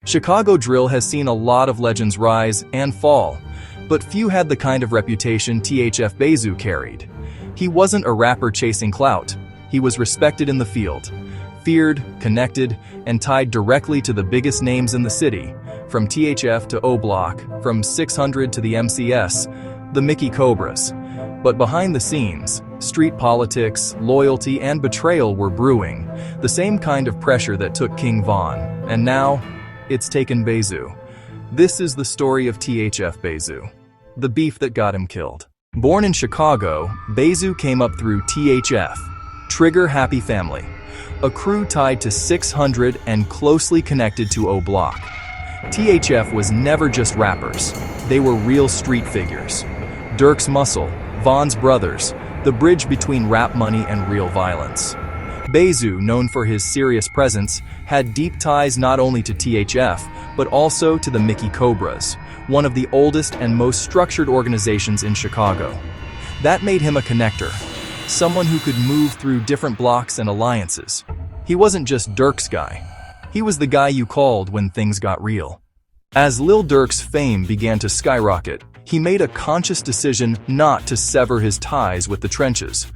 Chicago drill has seen a lot of legends rise and fall, but few had the kind of reputation THF Bayzoo carried. He wasn't a rapper chasing clout. He was respected in the field, feared, connected, and tied directly to the biggest names in the city, from THF to O Block, from 600 to the MCS, the Mickey Cobras. But behind the scenes, street politics, loyalty, and betrayal were brewing, the same kind of pressure that took King Von. And now, it's taken Bayzoo. This is the story of THF Bayzoo, the beef that got him killed. Born in Chicago, Bayzoo came up through THF, Trigger Happy Family, a crew tied to 600 and closely connected to O Block. THF was never just rappers, they were real street figures. Durk's muscle, Von's brothers, the bridge between rap money and real violence. Bayzoo, known for his serious presence, had deep ties not only to THF, but also to the Mickey Cobras, one of the oldest and most structured organizations in Chicago. That made him a connector, someone who could move through different blocks and alliances. He wasn't just Durk's guy. He was the guy you called when things got real. As Lil Durk's fame began to skyrocket, he made a conscious decision not to sever his ties with the trenches.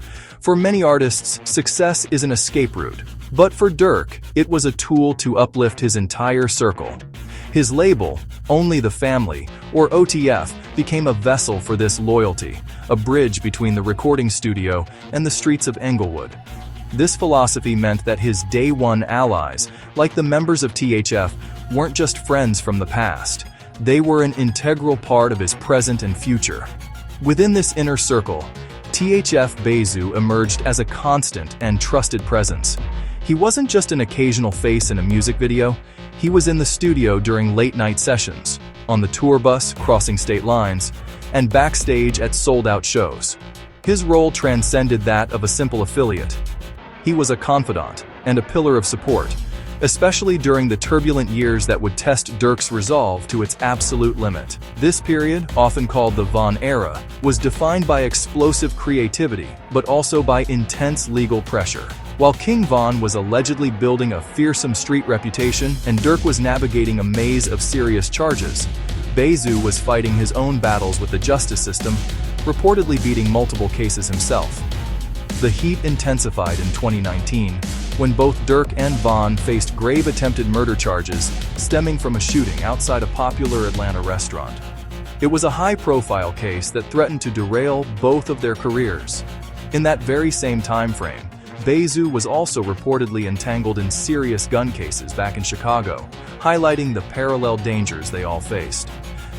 For many artists, success is an escape route, but for Durk, it was a tool to uplift his entire circle. His label, Only the Family, or OTF, became a vessel for this loyalty, a bridge between the recording studio and the streets of Englewood. This philosophy meant that his day one allies, like the members of THF, weren't just friends from the past. They were an integral part of his present and future. Within this inner circle, THF Bayzoo emerged as a constant and trusted presence. He wasn't just an occasional face in a music video, he was in the studio during late-night sessions, on the tour bus crossing state lines, and backstage at sold-out shows. His role transcended that of a simple affiliate. He was a confidant and a pillar of support, especially during the turbulent years that would test Durk's resolve to its absolute limit. This period, often called the Von era, was defined by explosive creativity, but also by intense legal pressure. While King Von was allegedly building a fearsome street reputation and Durk was navigating a maze of serious charges, Bayzoo was fighting his own battles with the justice system, reportedly beating multiple cases himself. The heat intensified in 2019, when both Durk and Von faced grave attempted murder charges stemming from a shooting outside a popular Atlanta restaurant. It was a high-profile case that threatened to derail both of their careers. In that very same time frame, Bayzoo was also reportedly entangled in serious gun cases back in Chicago, highlighting the parallel dangers they all faced.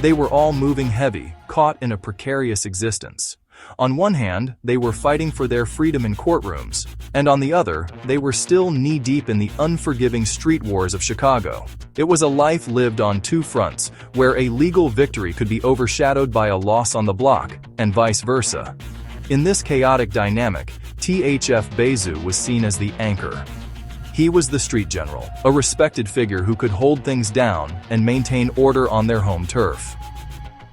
They were all moving heavy, caught in a precarious existence. On one hand, they were fighting for their freedom in courtrooms, and on the other, they were still knee-deep in the unforgiving street wars of Chicago. It was a life lived on two fronts, where a legal victory could be overshadowed by a loss on the block, and vice versa. In this chaotic dynamic, THF Bayzoo was seen as the anchor. He was the street general, a respected figure who could hold things down and maintain order on their home turf.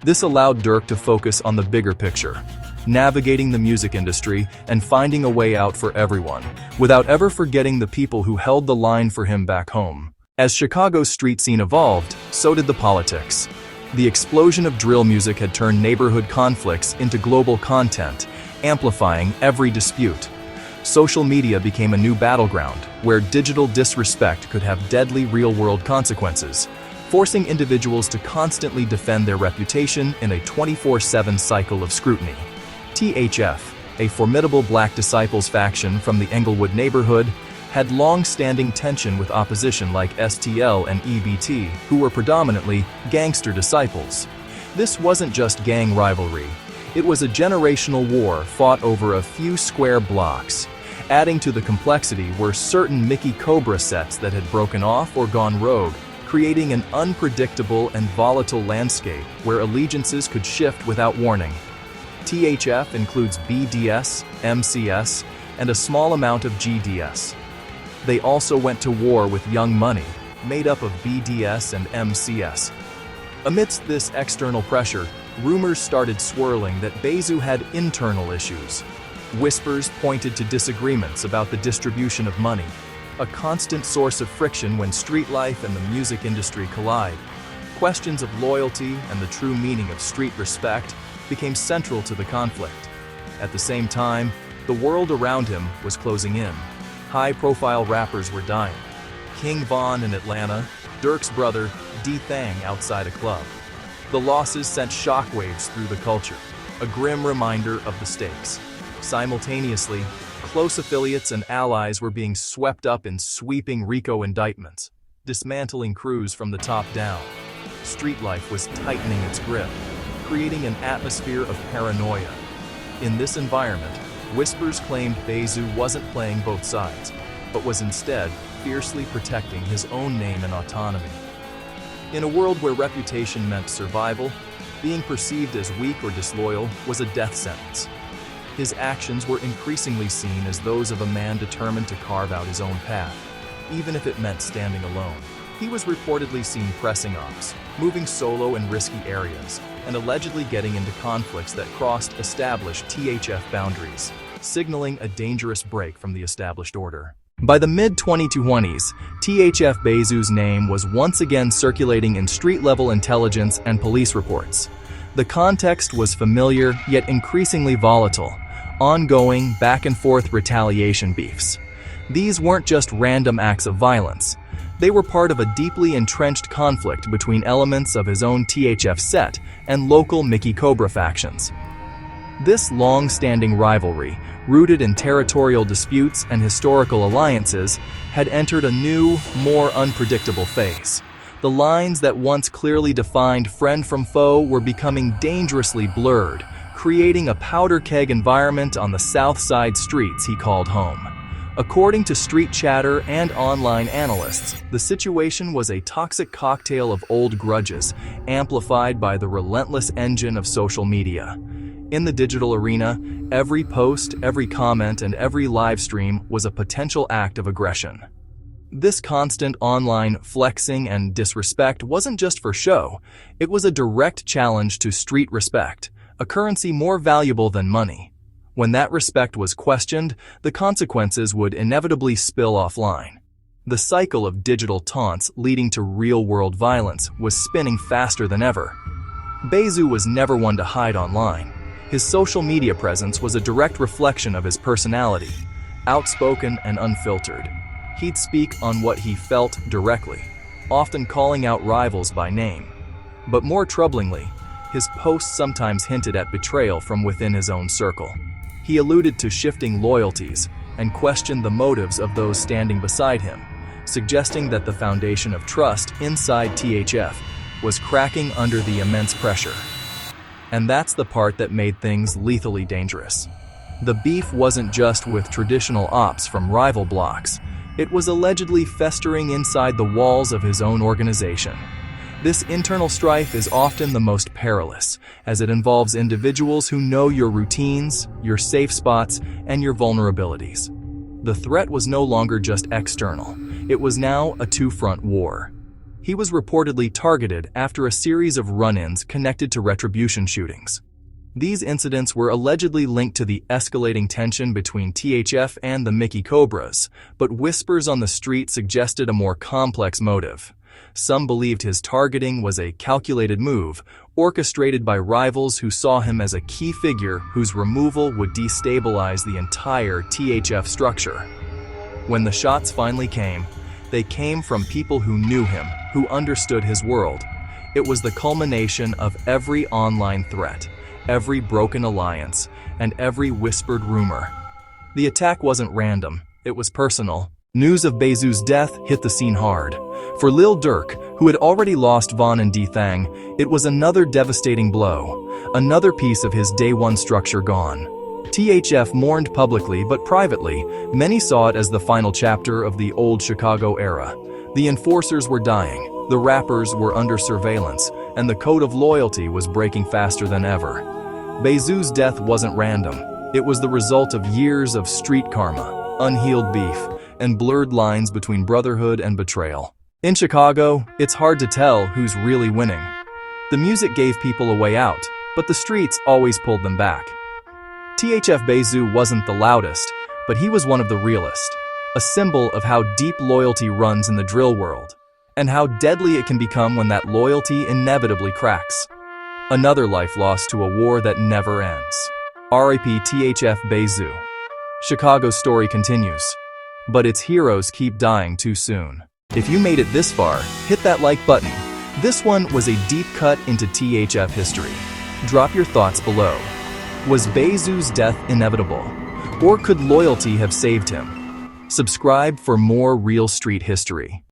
This allowed Durk to focus on the bigger picture, navigating the music industry and finding a way out for everyone, without ever forgetting the people who held the line for him back home. As Chicago's street scene evolved, so did the politics. The explosion of drill music had turned neighborhood conflicts into global content, amplifying every dispute. Social media became a new battleground, where digital disrespect could have deadly real-world consequences, forcing individuals to constantly defend their reputation in a 24/7 cycle of scrutiny. THF, a formidable Black Disciples faction from the Englewood neighborhood, had long-standing tension with opposition like STL and EBT, who were predominantly gangster disciples. This wasn't just gang rivalry. It was a generational war fought over a few square blocks. Adding to the complexity were certain Mickey Cobra sets that had broken off or gone rogue, creating an unpredictable and volatile landscape where allegiances could shift without warning. THF includes BDS, MCS, and a small amount of GDS. They also went to war with Young Money, made up of BDS and MCS. Amidst this external pressure, rumors started swirling that Bayzoo had internal issues. Whispers pointed to disagreements about the distribution of money. a constant source of friction when street life and the music industry collide. Questions of loyalty and the true meaning of street respect became central to the conflict. At the same time, the world around him was closing in. High-profile rappers were dying. King Von in Atlanta, Durk's brother, D-Thang outside a club. The losses sent shockwaves through the culture, a grim reminder of the stakes. Simultaneously, close affiliates and allies were being swept up in sweeping RICO indictments, dismantling crews from the top down. Street life was tightening its grip, creating an atmosphere of paranoia. In this environment, whispers claimed Bayzoo wasn't playing both sides, but was instead fiercely protecting his own name and autonomy. In a world where reputation meant survival, being perceived as weak or disloyal was a death sentence. His actions were increasingly seen as those of a man determined to carve out his own path, even if it meant standing alone. He was reportedly seen pressing ops, moving solo in risky areas, and allegedly getting into conflicts that crossed established THF boundaries, signaling a dangerous break from the established order. By the mid-2020s, THF Bayzoo's name was once again circulating in street-level intelligence and police reports. The context was familiar, yet increasingly volatile, ongoing, back-and-forth retaliation beefs. These weren't just random acts of violence. They were part of a deeply entrenched conflict between elements of his own THF set and local Mickey Cobra factions. This long-standing rivalry, rooted in territorial disputes and historical alliances, had entered a new, more unpredictable phase. The lines that once clearly defined friend from foe were becoming dangerously blurred, creating a powder keg environment on the South Side streets he called home. According to street chatter and online analysts, the situation was a toxic cocktail of old grudges, amplified by the relentless engine of social media. In the digital arena, every post, every comment, and every live stream was a potential act of aggression. This constant online flexing and disrespect wasn't just for show, it was a direct challenge to street respect, a currency more valuable than money. When that respect was questioned, the consequences would inevitably spill offline. The cycle of digital taunts leading to real-world violence was spinning faster than ever. Bayzoo was never one to hide online. His social media presence was a direct reflection of his personality, outspoken and unfiltered. He'd speak on what he felt directly, often calling out rivals by name. But more troublingly, his posts sometimes hinted at betrayal from within his own circle. He alluded to shifting loyalties and questioned the motives of those standing beside him, suggesting that the foundation of trust inside THF was cracking under the immense pressure. And that's the part that made things lethally dangerous. The beef wasn't just with traditional ops from rival blocks, it was allegedly festering inside the walls of his own organization. This internal strife is often the most perilous, as it involves individuals who know your routines, your safe spots, and your vulnerabilities. The threat was no longer just external, it was now a two-front war. He was reportedly targeted after a series of run-ins connected to retribution shootings. These incidents were allegedly linked to the escalating tension between THF and the Mickey Cobras, but whispers on the street suggested a more complex motive. Some believed his targeting was a calculated move, orchestrated by rivals who saw him as a key figure whose removal would destabilize the entire THF structure. When the shots finally came, they came from people who knew him, who understood his world. It was the culmination of every online threat, every broken alliance, and every whispered rumor. The attack wasn't random, it was personal. News of Bayzoo's death hit the scene hard. For Lil Durk, who had already lost Von and D-Thang, it was another devastating blow, another piece of his day one structure gone. THF mourned publicly but privately. Many saw it as the final chapter of the old Chicago era. The enforcers were dying, the rappers were under surveillance, and the code of loyalty was breaking faster than ever. Bayzoo's death wasn't random. It was the result of years of street karma, unhealed beef, and blurred lines between brotherhood and betrayal. In Chicago, it's hard to tell who's really winning. The music gave people a way out, but the streets always pulled them back. THF Bayzoo wasn't the loudest, but he was one of the realest. a symbol of how deep loyalty runs in the drill world, and how deadly it can become when that loyalty inevitably cracks. Another life lost to a war that never ends. R.I.P. THF Bayzoo. Chicago's story continues, but its heroes keep dying too soon. If you made it this far, hit that like button. This one was a deep cut into THF history. Drop your thoughts below. Was Bayzoo's death inevitable, or could loyalty have saved him? Subscribe for more real street history.